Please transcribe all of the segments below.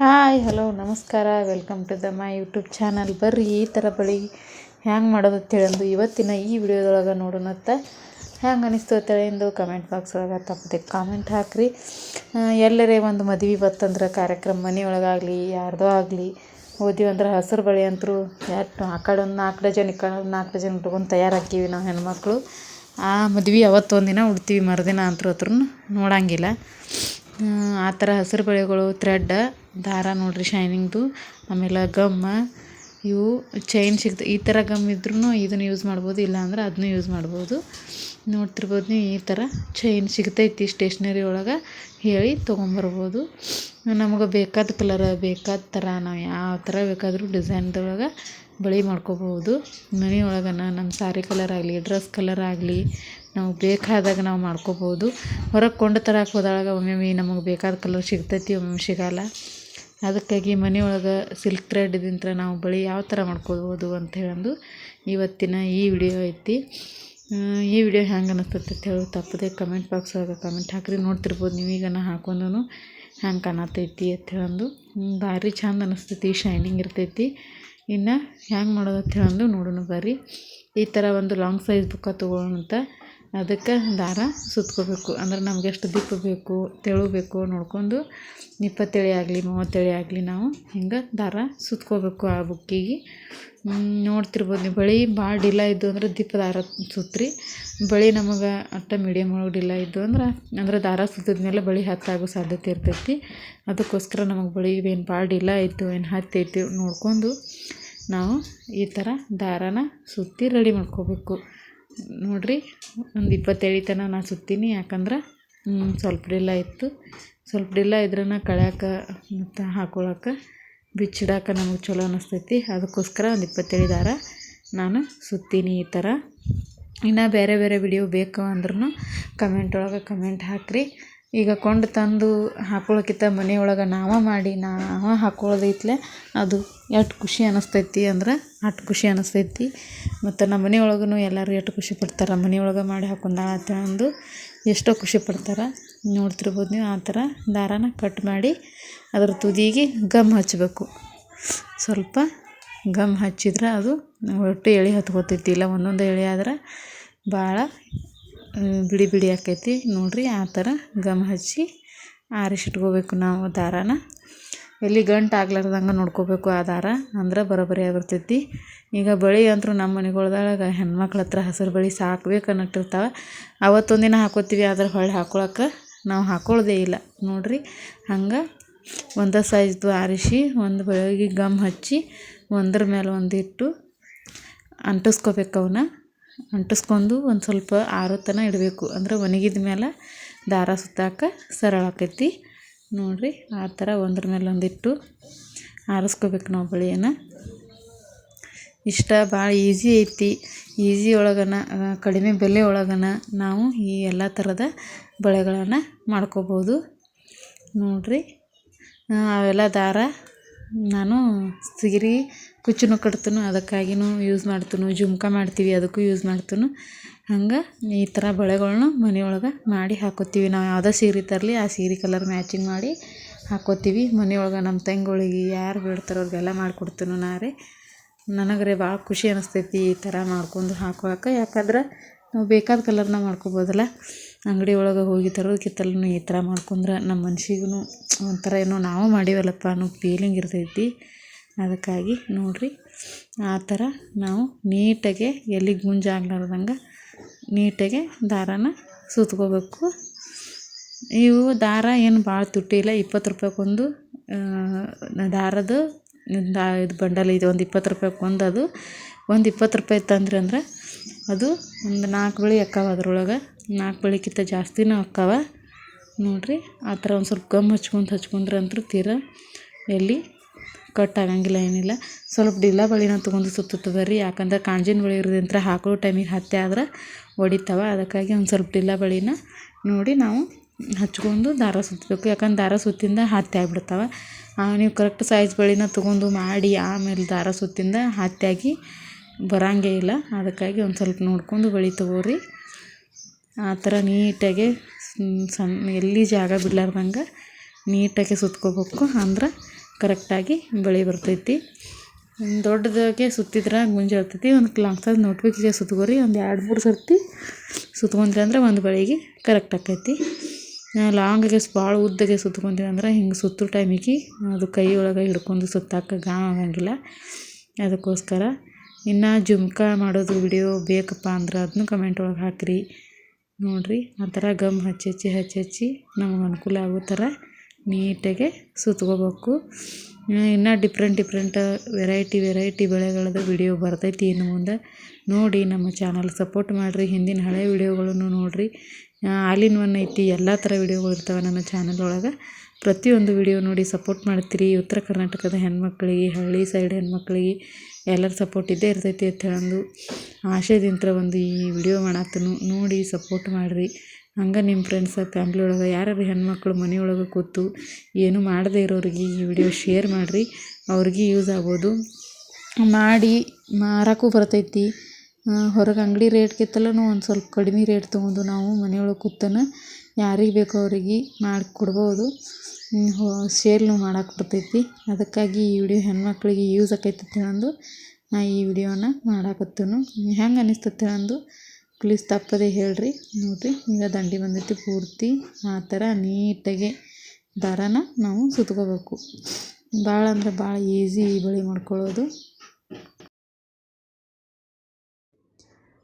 Hi hello ನಮಸ್ಕಾರ welcome to the my YouTube channel. ಬರ್ರಿ ಈ ಥರ ಬಳಿ ಹ್ಯಾಂಗೆ ಮಾಡೋದು ಅಂತೇಳಂದು ಇವತ್ತಿನ ಈ ವಿಡಿಯೋದೊಳಗೆ ನೋಡೋಣತ್ತ. ಹ್ಯಾಂಗೆ ಅನಿಸ್ತು ಅಂತೇಳಿಂದು ಕಮೆಂಟ್ ಬಾಕ್ಸ್ ಒಳಗೆ ತಪ್ಪದೆ ಕಾಮೆಂಟ್ ಹಾಕಿರಿ. ಎಲ್ಲರೇ ಒಂದು ಮದುವೆ ಬತ್ತಂದ್ರೆ ಕಾರ್ಯಕ್ರಮ ಮನೆಯೊಳಗಾಗಲಿ ಯಾರ್ದೋ ಆಗಲಿ ಹೋದಿವಿ ಅಂದ್ರೆ ಹಸಿರು ಬಳೆ ಅಂತರೂ ಎಷ್ಟು ಆ ಕಡೆ ಒಂದು 4 ಡಜನ್ ಈ ಕಡೆ ಒಂದು 4 ಡಜನ್ ಉಟ್ಕೊಂಡು ತಯಾರಾಗ್ತೀವಿ ನಾವು ಹೆಣ್ಮಕ್ಳು. ಆ ಮದ್ವೆ ಅವತ್ತೊಂದಿನ ಉಡ್ತೀವಿ, ಮರುದಿನ ಅಂತೂ ನೋಡಂಗಿಲ್ಲ. ಆ ಥರ ಹಸಿರು ಬಳೆಗಳು, ಥ್ರೆಡ್, ದಾರ ನೋಡಿರಿ ಶೈನಿಂಗ್ದು, ಆಮೇಲೆ ಗಮ್ಮ, ಇವು ಚೈನ್ ಸಿಗ್ತವೆ. ಈ ಥರ ಗಮ್ ಇದ್ರೂ ಇದನ್ನು ಯೂಸ್ ಮಾಡ್ಬೋದು, ಇಲ್ಲಾಂದ್ರೆ ಅದನ್ನೂ ಯೂಸ್ ಮಾಡ್ಬೋದು. ನೋಡ್ತಿರ್ಬೋದು ನೀವು, ಈ ಥರ ಚೈನ್ ಸಿಗ್ತೈತಿ ಸ್ಟೇಷ್ನರಿ ಒಳಗೆ, ಹೇಳಿ ತೊಗೊಂಬರ್ಬೋದು. ನಮಗೆ ಬೇಕಾದ ಕಲರ್ ಬೇಕಾದ ಥರ ನಾವು ಯಾವ ಥರ ಬೇಕಾದರೂ ಡಿಸೈನ್ದೊಳಗೆ ಬಳೆ ಮಾಡ್ಕೋಬೋದು. ಮನೆಯೊಳಗನ ನಮ್ಮ ಸಾರಿ ಕಲರ್ ಆಗಲಿ, ಡ್ರೆಸ್ ಕಲರ್ ಆಗಲಿ, ನಾವು ಬೇಕಾದಾಗ ನಾವು ಮಾಡ್ಕೋಬೋದು. ಹೊರಗೆ ಕೊಂಡು ತರಕ್ಕೆ ಹೋದಾಗ ಒಮ್ಮೊಮ್ಮೆ ನಮಗೆ ಬೇಕಾದ ಕಲರ್ ಸಿಗ್ತೈತಿ, ಒಮ್ಮೊಮ್ಮೆ ಸಿಗಲ್ಲ. ಅದಕ್ಕಾಗಿ ಮನೆಯೊಳಗೆ ಸಿಲ್ಕ್ ಥ್ರೆಡ್ ಇದಿಂತ್ರ ನಾವು ಬಳೆ ಯಾವ ಥರ ಮಾಡ್ಕೋಬೋದು ಅಂತ ಹೇಳಂದು ಇವತ್ತಿನ ಈ ವಿಡಿಯೋ ಐತಿ. ಈ ವಿಡಿಯೋ ಹೆಂಗೆ ಅನ್ನಿಸ್ತೈತೆ ಅಂತ ಹೇಳಿ ತಪ್ಪದೆ ಕಮೆಂಟ್ ಬಾಕ್ಸ್ ಒಳಗೆ ಕಮೆಂಟ್ ಹಾಕಿರಿ. ನೋಡ್ತಿರ್ಬೋದು ನೀವು, ಈಗ ನಾ ಹಾಕೊಂಡು ಹೆಂಗೆ ಕಾಣತೈತಿ ಅಂತ ಹೇಳಂದು ಭಾರಿ ಚಂದ ಅನ್ನಿಸ್ತೈತಿ, ಶೈನಿಂಗ್ ಇರ್ತೈತಿ. ಇನ್ನು ಹೆಂಗೆ ಮಾಡೋದು ಅಂತ ಹೇಳಂದು ನೋಡೋಣ ಬರ್ರಿ. ಈ ಥರ ಒಂದು ಲಾಂಗ್ ಸೈಜ್ ಬುಕ್ಕ ತೊಗೊಳ್ಳೋಣಂತ. ಅದಕ್ಕೆ ದಾರ ಸುತ್ಕೋಬೇಕು. ಅಂದ್ರೆ ನಮ್ಗೆ ಎಷ್ಟು ದಿಪ್ಪು ಬೇಕು, ತೆಳು ಬೇಕು ನೋಡ್ಕೊಂಡು 20 ಎಳೆ ಆಗಲಿ 30 ಎಳೆ ಆಗಲಿ ನಾವು ಹಿಂಗೆ ದಾರ ಸುತ್ಕೋಬೇಕು ಆ ಬುಕ್ಕಿಗೆ. ನೋಡ್ತಿರ್ಬೋದು ನೀವು, ಬಳೆ ಭಾಳ ಡಿಲ್ಲ ಇದ್ದು ಅಂದ್ರೆ ದಿಪ್ಪ ದಾರ ಸುತ್ರಿ. ಬಳೆ ನಮಗೆ ಅಟ್ಟ ಮೀಡಿಯಮ್ ಒಳಗೆ ಡಿಲ್ಲ ಇದ್ದು ಅಂದ್ರೆ ದಾರ ಸುತ್ತಿದ್ಮೇಲೆ ಬಳೆ ಹತ್ತಾಗೋ ಸಾಧ್ಯತೆ ಇರ್ತೈತಿ. ಅದಕ್ಕೋಸ್ಕರ ನಮಗೆ ಬಳೆ ಏನು ಭಾಳ ಡಿಲ್ಲ ಆಯಿತು ಏನು ಹತ್ತೈತಿ ನೋಡ್ಕೊಂಡು ನಾವು ಈ ಥರ ದಾರಾನ ಸುತ್ತಿ ರೆಡಿ ಮಾಡ್ಕೋಬೇಕು. ನೋಡಿರಿ, ಒಂದು 20 ಎಳೆ ತನಕ ನಾನು ಸುತ್ತೀನಿ. ಯಾಕಂದ್ರೆ ಸ್ವಲ್ಪ ಡಿಲ್ಲ ಇತ್ತು. ಸ್ವಲ್ಪ ಡಿಲ್ಲ ಇದ್ರೂ ಕಳ್ಯಾಕೆ ಮತ್ತು ಹಾಕೊಳಕ್ಕೆ ಬಿಚ್ಚಿಡಾಕ ನಮಗೆ ಚಲೋ ಅನ್ನಿಸ್ತೈತಿ. ಅದಕ್ಕೋಸ್ಕರ ಒಂದು 20 ಎಳೆ ದಾರ ನಾನು ಸುತ್ತೀನಿ ಈ ಥರ. ಇನ್ನು ಬೇರೆ ಬೇರೆ ವಿಡಿಯೋ ಬೇಕು ಅಂದ್ರೂ ಕಮೆಂಟ್ ಒಳಗೆ ಕಮೆಂಟ್ ಹಾಕಿರಿ. ಈಗ ಕೊಂಡು ತಂದು ಹಾಕೊಳ್ಳೋಕ್ಕಿಂತ ಮನೆಯೊಳಗೆ ಮಾಡಿ ನಾವು ಹಾಕೊಳ್ಳೋದೈತ್ಲೆ ಅದು ಎಷ್ಟು ಖುಷಿ ಅನ್ನಿಸ್ತೈತಿ ಅಂದ್ರೆ ಅಷ್ಟು ಖುಷಿ ಅನ್ನಿಸ್ತೈತಿ. ಮತ್ತು ನಮ್ಮ ಮನೆಯೊಳಗೂ ಎಲ್ಲರೂ ಎಷ್ಟು ಖುಷಿ ಪಡ್ತಾರೆ, ಮನೆಯೊಳಗೆ ಮಾಡಿ ಹಾಕೊಂಡಾಳ ಅಂತ ಅಂದು ಎಷ್ಟೋ ಖುಷಿ ಪಡ್ತಾರೆ. ನೋಡ್ತಿರ್ಬೋದು ನೀವು, ಆ ಥರ ದಾರಾನ ಕಟ್ ಮಾಡಿ ಅದ್ರ ತುದಿಗೆ ಗಮ್ ಹಚ್ಚಬೇಕು. ಸ್ವಲ್ಪ ಗಮ್ ಹಚ್ಚಿದ್ರೆ ಅದು ಒಟ್ಟು ಎಳೆ ಹತ್ಕೋತೈತಿ. ಇಲ್ಲ ಒಂದೊಂದು ಎಳೆ ಆದ್ರೆ ಭಾಳ ಬಿಡಿ ಬಿಡಿ ಆಕೈತಿ. ನೋಡಿರಿ, ಆ ಥರ ಗಮ್ ಹಚ್ಚಿ ಆರಿಸಿಟ್ಕೋಬೇಕು ನಾವು ದಾರಾನ. ಎಲ್ಲಿ ಗಂಟು ಆಗ್ಲಾರ್ದಂಗೆ ನೋಡ್ಕೋಬೇಕು ಆ ದಾರ, ಅಂದ್ರೆ ಬರೋಬ್ಬರಿ ಆಗಿರ್ತೈತಿ. ಈಗ ಬಳೆ ಅಂತೂ ನಮ್ಮ ಮನೆಗಳ್ದಾಗ ಹೆಣ್ಮಕ್ಳ ಹತ್ರ ಹಸಿರು ಬಳೆ ಸಾಕ್ಬೇಕು ಅನ್ನಟ್ಟಿರ್ತಾವೆ. ಅವತ್ತೊಂದಿನ ಹಾಕೋತೀವಿ, ಆದ್ರೆ ಹೊಳ್ಳಿ ಹಾಕೊಳಕ್ಕೆ ನಾವು ಹಾಕೊಳ್ಳೋದೇ ಇಲ್ಲ. ನೋಡಿರಿ, ಹಂಗೆ ಒಂದೇ ಸೈಜ್ದು ಆರಿಸಿ ಒಂದು ಬಳೆಗೆ ಗಮ್ ಹಚ್ಚಿ ಒಂದ್ರ ಮೇಲೆ ಒಂದಿಟ್ಟು ಅಂಟಿಸ್ಕೋಬೇಕು. ಅವನ್ನ ಅಂಟಿಸ್ಕೊಂಡು ಒಂದು ಸ್ವಲ್ಪ ಆರೋ ತನಕ ಇಡಬೇಕು. ಅಂದ್ರೆ ಒಣಗಿದ ಮೇಲೆ ದಾರ ಸುತ್ತಾಕ ಸರಳ ಆಕೈತಿ. ನೋಡಿರಿ, ಆ ಥರ ಒಂದ್ರ ಮೇಲೆ ಒಂದಿಟ್ಟು ಆರಿಸ್ಕೋಬೇಕು ನಾವು ಬಳೆಯನ್ನು. ಇಷ್ಟ ಭಾಳ ಈಸಿ ಐತಿ. ಈಸಿ ಒಳಗನ ಕಡಿಮೆ ಬೆಲೆ ಒಳಗನ ನಾವು ಈ ಎಲ್ಲ ಥರದ ಬಳೆಗಳನ್ನು ಮಾಡ್ಕೋಬೋದು. ನೋಡಿರಿ, ಅವೆಲ್ಲ ದಾರ ನಾನು ಸೀರೆ ಕುಚ್ಚು ಕಟ್ತೀನಿ, ಅದಕ್ಕಾಗಿಯೂ ಯೂಸ್ ಮಾಡ್ತೀನಿ. ಜುಮ್ಕ ಮಾಡ್ತೀವಿ, ಅದಕ್ಕೂ ಯೂಸ್ ಮಾಡ್ತೀನಿ. ಹಂಗೆ ಈ ಥರ ಬಳೆಗಳ್ನ ಮನೆಯೊಳಗೆ ಮಾಡಿ ಹಾಕೋತೀವಿ. ನಾವು ಯಾವುದೋ ಸೀರೆ ತರಲಿ, ಆ ಸೀರೆ ಕಲರ್ ಮ್ಯಾಚಿಂಗ್ ಮಾಡಿ ಹಾಕೋತೀವಿ. ಮನೆಯೊಳಗೆ ನಮ್ಮ ತಂಗಿಗಳಿಗೆ ಯಾರು ಬೇಡ್ತಾರೋ ಅವ್ರಿಗೆಲ್ಲ ಮಾಡಿಕೊಡ್ತೀನಿ ನಾರೇ. ನನಗರೆ ಭಾಳ ಖುಷಿ ಅನ್ನಿಸ್ತೈತಿ ಈ ಥರ ಮಾಡ್ಕೊಂಡು ಹಾಕೋಳಕ್ಕೆ. ಯಾಕಂದ್ರೆ ನಾವು ಬೇಕಾದ ಕಲರ್ನ ಮಾಡ್ಕೊಬೋದಲ್ಲ. ಅಂಗಡಿ ಒಳಗೆ ಹೋಗಿ ತರೋದಕ್ಕಿಂತಲೂ ಈ ಥರ ಮಾಡ್ಕೊಂಡ್ರೆ ನಮ್ಮ ಮನ್ಸಿಗೂ ಒಂಥರ ಏನೋ ನಾವು ಮಾಡೀವಲ್ಲಪ್ಪ ಅನ್ನೋ ಫೀಲಿಂಗ್ ಇರ್ತೈತಿ. ಅದಕ್ಕಾಗಿ ನೋಡಿರಿ, ಆ ಥರ ನಾವು ನೀಟಾಗೆ ಎಲ್ಲಿ ಗುಂಜಾಗ್ಲಾರ್ದಂಗೆ ನೀಟಾಗೆ ದಾರಾನ ಸುತ್ಕೋಬೇಕು. ಇವು ದಾರ ಏನು ಭಾಳ ತುಟ್ಟಿಲ್ಲ, 20 ರೂಪಾಯಿಗೊಂದು ದಾರದ ಇದು ಬಂಡಲ್ ಇದೆ. ಒಂದು 20 ರೂಪಾಯಿಗೊಂದು. ಅದು ಒಂದು 20 ರೂಪಾಯಿ ತಂದ್ರಿ ಅಂದ್ರೆ ಅದು ಒಂದು 4 ಬಳೆ ಅಕ್ಕಾವ. ಅದ್ರೊಳಗೆ 4 ಬಳೆಕ್ಕಿಂತ ಜಾಸ್ತಿನೂ ಅಕ್ಕಾವ. ನೋಡಿರಿ, ಆ ಥರ ಒಂದು ಸ್ವಲ್ಪ ಗಮ್ ಹಚ್ಕೊಂಡ್ರೆ ಅಂತೂ ತೀರ ಎಲ್ಲಿ ಕಟ್ ಆಗಂಗಿಲ್ಲ, ಏನಿಲ್ಲ. ಸ್ವಲ್ಪ ಡಿಲ್ಲ ಬಳೆನ ತೊಗೊಂಡು ಸುತ್ತುತ್ತೆ ಬರ್ರಿ. ಯಾಕಂದ್ರೆ ಕಾಂಜಿನ ಬಳೆ ಇರೋದಂತ್ರ ಹಾಕೊಳ್ಳೋ ಟೈಮಿಗೆ ಹತ್ತೆ ಆದ್ರೆ ಹೊಡಿತಾವ. ಅದಕ್ಕಾಗಿ ಒಂದು ಸ್ವಲ್ಪ ಡಿಲ್ಲ ಬಳೆನ ನೋಡಿ ನಾವು ಹಚ್ಕೊಂಡು ದಾರ ಸುತ್ತಬೇಕು. ಯಾಕಂದ್ರೆ ದಾರ ಸುತ್ತಿಂದ ಹತ್ತೆ ಆಗಿಬಿಡ್ತಾವೆ. ನೀವು ಕರೆಕ್ಟ್ ಸೈಜ್ ಬಳೆನ ತೊಗೊಂಡು ಮಾಡಿ ಆಮೇಲೆ ದಾರ ಸುತ್ತಿಂದ ಹತ್ತೆಯಾಗಿ ಬರೋಂಗೇ ಇಲ್ಲ. ಅದಕ್ಕಾಗಿ ಒಂದು ಸ್ವಲ್ಪ ನೋಡ್ಕೊಂಡು ಬಳೆ ತೊಗೋರಿ. ಆ ಥರ ನೀಟಾಗಿ ಎಲ್ಲಿ ಜಾಗ ಬಿಡ್ಲಾರ್ದಂಗೆ ನೀಟಾಗಿ ಸುತ್ಕೋಬೇಕು. ಅಂದ್ರೆ ಕರೆಕ್ಟಾಗಿ ಬಳಿ ಬರ್ತೈತಿ. ದೊಡ್ಡದಾಗೆ ಸುತ್ತಿದ್ರೆ ಗುಂಜಿ ಇರ್ತೈತಿ. ಒಂದು ಲಾಂಗ್ ನೋಟ್ಬಿಗೆ ಸುತ್ಕೋರಿ, ಒಂದು 2-3 ಸರ್ತಿ ಸುತ್ಕೊಂಡ್ರಿ ಅಂದ್ರೆ ಒಂದು ಬಳಿಗೆ ಕರೆಕ್ಟ್ ಆಕೈತಿ. ಲಾಂಗಿಗೆ ಭಾಳ ಉದ್ದಗೆ ಸುತ್ಕೊಂತೀವಿ ಅಂದ್ರೆ ಹಿಂಗೆ ಸುತ್ತೋ ಟೈಮಿಗೆ ಅದು ಕೈ ಒಳಗೆ ಹಿಡ್ಕೊಂಡು ಸುತ್ತಾಕ ಆಗಂಗಿಲ್ಲ. ಅದಕ್ಕೋಸ್ಕರ ಇನ್ನು ಜುಮ್ಕಾ ಮಾಡೋದು ವಿಡಿಯೋ ಬೇಕಪ್ಪ ಅಂದ್ರೆ ಅದನ್ನು ಕಮೆಂಟ್ ಒಳಗೆ ಹಾಕಿರಿ. ನೋಡಿರಿ, ಆ ಥರ ಗಮ್ ಹಚ್ಚಿ ನಮಗೆ ಅನುಕೂಲ ಆಗೋ ಥರ ನೀಟಾಗೆ ಸುತ್ಕೋಬೇಕು. ಇನ್ನು ಡಿಫ್ರೆಂಟ್ ವೆರೈಟಿ ಬೆಳೆಗಳದ್ದು ವಿಡಿಯೋ ಬರ್ತೈತಿ ಇನ್ನು ಮುಂದೆ. ನೋಡಿ ನಮ್ಮ ಚಾನಲ್ ಸಪೋರ್ಟ್ ಮಾಡಿರಿ. ಹಿಂದಿನ ಹಳೆ ವಿಡಿಯೋಗಳನ್ನು ನೋಡಿರಿ. ಆಲ್ ಇನ್ ಒನ್ ಐತಿ, ಎಲ್ಲ ಥರ ವಿಡಿಯೋಗಳು ಇರ್ತವೆ ನನ್ನ ಚಾನಲ್ ಒಳಗೆ. ಪ್ರತಿಯೊಂದು ವಿಡಿಯೋ ನೋಡಿ ಸಪೋರ್ಟ್ ಮಾಡ್ತೀರಿ. ಉತ್ತರ ಕರ್ನಾಟಕದ ಹೆಣ್ಮಕ್ಳಿಗೆ, ಹಳ್ಳಿ ಸೈಡ್ ಹೆಣ್ಮಕ್ಳಿಗೆ ಎಲ್ಲರ ಸಪೋರ್ಟ್ ಇದ್ದೇ ಇರ್ತೈತಿ ಅಂತ ಹೇಳಂದು ಆಶಯದಿಂತ್ರ ಒಂದು ಈ ವಿಡಿಯೋ ಮಾಡತ್ತನು. ನೋಡಿ ಸಪೋರ್ಟ್ ಮಾಡಿರಿ. ಹಂಗೆ ನಿಮ್ಮ ಫ್ರೆಂಡ್ಸ್ ಫ್ಯಾಮ್ಲಿ ಒಳಗೆ ಯಾರ್ಯಾರು ಹೆಣ್ಮಕ್ಳು ಮನೆಯೊಳಗೆ ಕೂತು ಏನು ಮಾಡದೇ ಇರೋರಿಗೆ ಈ ವಿಡಿಯೋ ಶೇರ್ ಮಾಡಿರಿ. ಅವ್ರಿಗೆ ಯೂಸ್ ಆಗ್ಬೋದು. ಮಾಡಿ ಮಾರೋಕ್ಕೂ ಬರ್ತೈತಿ. ಹೊರಗೆ ಅಂಗಡಿ ರೇಟ್ಗಿಂತಲೂ ಒಂದು ಸ್ವಲ್ಪ ಕಡಿಮೆ ರೇಟ್ ತೊಗೊಂಡು ನಾವು ಮನೆಯೊಳಗೆ ಕೂತನ ಯಾರಿಗೆ ಬೇಕೋ ಅವ್ರಿಗೆ ಮಾಡಿಕೊಡ್ಬೋದು. ಸೇಲ್ನು ಮಾಡೋಕೆ ಬರ್ತೈತಿ. ಅದಕ್ಕಾಗಿ ಈ ವಿಡಿಯೋ ಹೆಣ್ಮಕ್ಳಿಗೆ ಯೂಸ್ ಆಕೈತಿ ಅಂತೇಳಂದು ನಾ ಈ ವಿಡಿಯೋನ ಮಾಡಾಕತ್ತನು. ಹೆಂಗೆ ಅನಿಸ್ತತೆ ಹೇಳಂದು ಪ್ಲೀಸ್ ತಪ್ಪದೆ ಹೇಳ್ರಿ. ನೋಡಿರಿ, ಈಗ ದಂಡಿ ಬಂದೈತಿ ಪೂರ್ತಿ. ಆ ಥರ ನೀಟಾಗಿ ದಾರಾನ ನಾವು ಸುತ್ಕೋಬೇಕು. ಭಾಳ ಅಂದ್ರೆ ಭಾಳ ಈಸಿ ಬಳಿ ಮಾಡ್ಕೊಳ್ಳೋದು.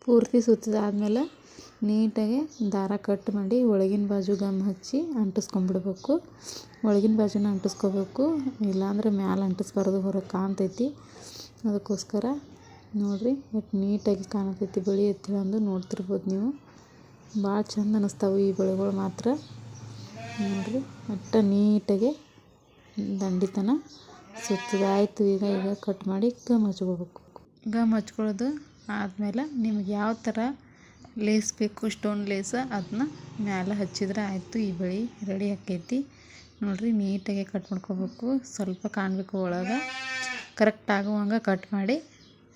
ಪೂರ್ತಿ ಸುತ್ತಿದಾದ್ಮೇಲೆ ನೀಟಾಗಿ ದಾರ ಕಟ್ ಮಾಡಿ ಒಳಗಿನ ಬಾಜು ಗಮ್ ಹಚ್ಚಿ ಅಂಟಿಸ್ಕೊಂಡ್ಬಿಡ್ಬೇಕು. ಒಳಗಿನ ಬಾಜುನ ಅಂಟಿಸ್ಕೋಬೇಕು, ಇಲ್ಲಾಂದ್ರೆ ಮ್ಯಾಲೆ ಅಂಟಿಸ್ಬಾರ್ದು, ಹೊರಗೆ ಕಾಣ್ತೈತಿ. ಅದಕ್ಕೋಸ್ಕರ ನೋಡಿರಿ ಎಷ್ಟು ನೀಟಾಗಿ ಕಾಣತೈತಿ ಬಳಿ ಎತ್ತಿಳಂದು ನೋಡ್ತಿರ್ಬೋದು ನೀವು. ಭಾಳ ಚಂದ ಅನ್ನಿಸ್ತಾವೆ ಈ ಬಳೆಗಳು ಮಾತ್ರ. ನೋಡಿರಿ ಅಷ್ಟು ನೀಟಾಗಿ ದಂಡಿತನ ಸುತ್ತಿದಾಯ್ತು. ಈಗ ಕಟ್ ಮಾಡಿ ಗಮ್ ಹಚ್ಕೋಬೇಕು. ಗಮ್ ಹಚ್ಕೊಳ್ಳೋದು ಆದಮೇಲೆ ನಿಮ್ಗೆ ಯಾವ ಥರ ಲೇಸ್ ಬೇಕು, ಸ್ಟೋನ್ ಲೇಸ, ಅದನ್ನ ಮ್ಯಾಲೆ ಹಚ್ಚಿದ್ರೆ ಆಯಿತು. ಈ ಬಳಿ ರೆಡಿ ಆಕೈತಿ. ನೋಡಿರಿ, ನೀಟಾಗಿ ಕಟ್ ಮಾಡ್ಕೋಬೇಕು. ಸ್ವಲ್ಪ ಕಾಣಬೇಕು ಒಳಗೆ, ಕರೆಕ್ಟ್ ಆಗುವಂಗೆ ಕಟ್ ಮಾಡಿ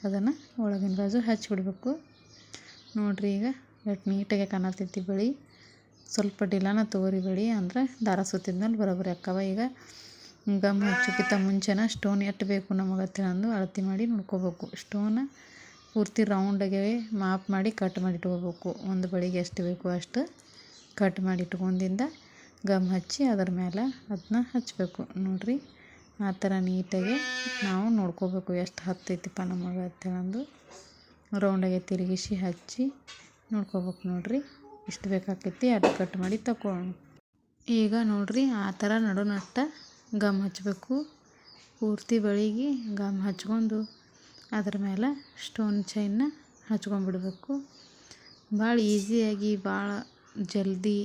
ಅದನ್ನು ಒಳಗಿನ ಬಾಜು ಹಚ್ಚಿಬಿಡ್ಬೇಕು. ನೋಡಿರಿ, ಈಗ ಎಷ್ಟು ನೀಟಾಗಿ ಕಾಣತೈತಿ ಬಳಿ. ಸ್ವಲ್ಪ ಡಿಲಾನ ತೊಗೋರಿ ಬಳಿ, ಅಂದರೆ ದಾರ ಸುತ್ತಿದ್ಮೇಲೆ ಬರೋಬ್ಬರಿ ಅಕ್ಕವ. ಈಗ ಗಮ್ ಹಚ್ಚೋಕ್ಕಿಂತ ಮುಂಚೆನ ಸ್ಟೋನ್ ಎಷ್ಟು ಬೇಕು ನಮಗೆ ಅಂತೇಳಂದು ಅಳತೆ ಮಾಡಿ ನೋಡ್ಕೋಬೇಕು. ಸ್ಟೋನ ಪೂರ್ತಿ ರೌಂಡಾಗೆ ಮಾಪ್ ಮಾಡಿ ಕಟ್ ಮಾಡಿ ಇಟ್ಕೋಬೇಕು. ಒಂದು ಬಳಿಗೆ ಎಷ್ಟು ಬೇಕು ಅಷ್ಟು ಕಟ್ ಮಾಡಿ ಇಟ್ಕೊಂಡಿಂದ ಗಮ್ ಹಚ್ಚಿ ಅದರ ಮೇಲೆ ಅದನ್ನ ಹಚ್ಚಬೇಕು. ನೋಡಿರಿ, ಆ ಥರ ನೀಟಾಗಿ ನಾವು ನೋಡ್ಕೋಬೇಕು ಎಷ್ಟು ಹತ್ತೈತಿಪ್ಪ ನಮಗೆ ಅಂತೇಳಂದು ರೌಂಡಾಗೆ ತಿರುಗಿಸಿ ಹಚ್ಚಿ ನೋಡ್ಕೋಬೇಕು. ನೋಡಿರಿ, ಇಷ್ಟು ಬೇಕಾಕೈತಿ ಅದು ಕಟ್ ಮಾಡಿ ತಗೊಳ್ಳೋಣ. ಈಗ ನೋಡಿರಿ, ಆ ಥರ ನಡುನಟ್ಟ ಗಮ್ ಹಚ್ಚಬೇಕು. ಪೂರ್ತಿ ಬಳಿಗೆ ಗಮ್ ಹಚ್ಕೊಂಡು ಅದ್ರ ಮೇಲೆ ಸ್ಟೋನ್ ಚೈನ್ನ ಹಚ್ಕೊಂಡ್ಬಿಡ್ಬೇಕು. ಭಾಳ ಈಸಿಯಾಗಿ ಭಾಳ ಜಲ್ದಿ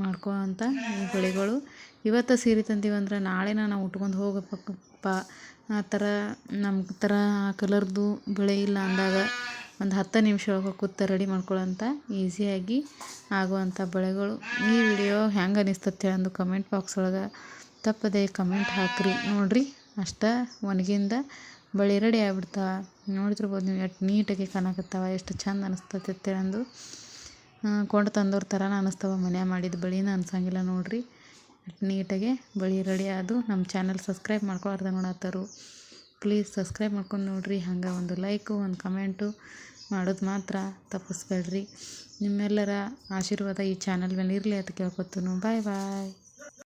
ಮಾಡ್ಕೊಳ್ಳೋಂಥ ಈ ಬಳೆಗಳು. ಇವತ್ತು ಸೀರೆ ತಂದೀವಂದ್ರೆ ನಾಳೆನ ನಾವು ಉಟ್ಕೊಂಡು ಹೋಗಬೇಕಪ್ಪ, ಆ ಥರ ನಮ್ಮ ಥರ ಕಲರ್ದು ಬಳೆ ಇಲ್ಲ ಅಂದಾಗ ಒಂದು 10 ನಿಮಿಷ ಒಳಗೆ ಕೂತು ರೆಡಿ ಮಾಡ್ಕೊಳ್ಳೋಂಥ ಈಸಿಯಾಗಿ ಆಗುವಂಥ ಬಳೆಗಳು. ಈ ವಿಡಿಯೋ ಹೆಂಗೆ ಅನಿಸ್ತತೆ ಅಂದು ಕಮೆಂಟ್ ಬಾಕ್ಸ್ ಒಳಗೆ ತಪ್ಪದೆ ಕಮೆಂಟ್ ಹಾಕಿರಿ. ನೋಡಿರಿ, ಅಷ್ಟು ಒಣಗಿಂದ ಬಳೆ ರೆಡಿ ಆಗ್ಬಿಡ್ತಾವೆ. ನೋಡ್ತಿರ್ಬೋದು ನೀವು ಎಷ್ಟು ನೀಟಾಗಿ ಕಾಣಕತ್ತಾವ, ಎಷ್ಟು ಚಂದ ಅನಿಸ್ತೈತೆ ಅಂತೇಳಂದು. ಕೊಂಡು ತಂದವ್ರ ಥರನ ಅನ್ನಿಸ್ತಾವೆ, ಮನ್ಯಾಗ ಮಾಡಿದ ಬಳಿನ ಅನ್ಸಂಗಿಲ್ಲ. ನೋಡಿರಿ, ಎಷ್ಟು ನೀಟಾಗಿ ಬಳಿ ರೆಡಿ ಆದು. ನಮ್ಮ ಚಾನಲ್ ಸಬ್ಸ್ಕ್ರೈಬ್ ಮಾಡ್ಕೊಳ್ದೆ ನೋಡತ್ತಾರು, ಪ್ಲೀಸ್ ಸಬ್ಸ್ಕ್ರೈಬ್ ಮಾಡ್ಕೊಂಡು ನೋಡಿರಿ. ಹಂಗೆ ಒಂದು ಲೈಕು, ಒಂದು ಕಮೆಂಟು ಮಾಡೋದು ಮಾತ್ರ ತಪ್ಪಿಸ್ಬೇಡ್ರಿ. ನಿಮ್ಮೆಲ್ಲರ ಆಶೀರ್ವಾದ ಈ ಚಾನಲ್ ಮೇಲೆ ಇರಲಿ ಅಂತ ಕೇಳ್ಕೊತೀನಿ. ಬಾಯ್ ಬಾಯ್.